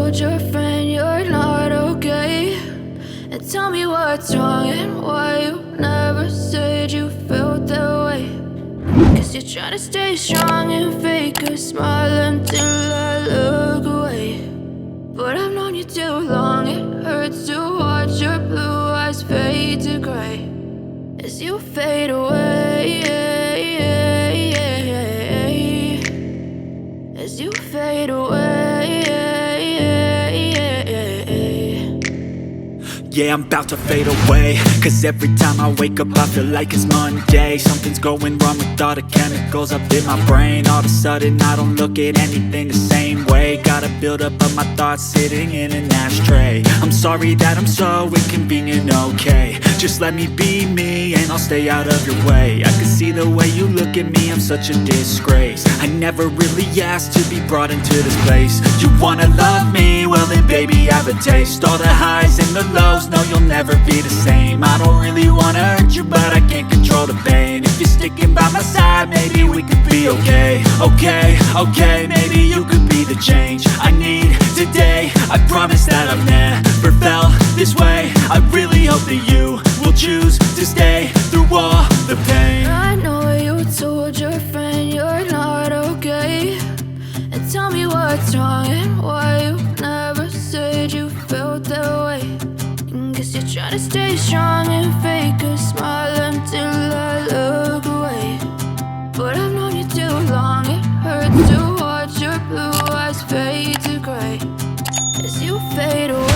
told your friend you're not okay? And tell me what's wrong and why you never said you felt that way. Cause you're trying to stay strong and fake a smile until I look away. But I've known you too long, it hurts to watch your blue eyes fade to gray as you fade away, as you fade away. Yeah, I'm about to fade away, cause every time I wake up I feel like it's Monday. Something's going wrong with all the chemicals up in my brain. All of a sudden I don't look at anything the same way. Got a build up of my thoughts sitting in an ashtray. I'm sorry that I'm so inconvenient, okay? Just let me be me and I'll stay out of your way. I can see the way you look at me, I'm such a disgrace. I never really asked to be brought into this place. You wanna love me? Well then baby, have a taste. All the highs and the lows, no, you'll never be the same. I don't really wanna hurt you, but I can't control the pain. If you're sticking by my side, maybe we could be okay. Okay, maybe you could be the change I need today. I promise that I've never felt this way. I really hope that you will choose to stay through all the pain. I know you told your friend you're not okay. And tell me what's wrong and why you never said you felt that way. Guess you're trying to stay strong and fake a smile until I look away. But I've known you too long, it hurts to watch your blue eyes fade to gray as you fade away.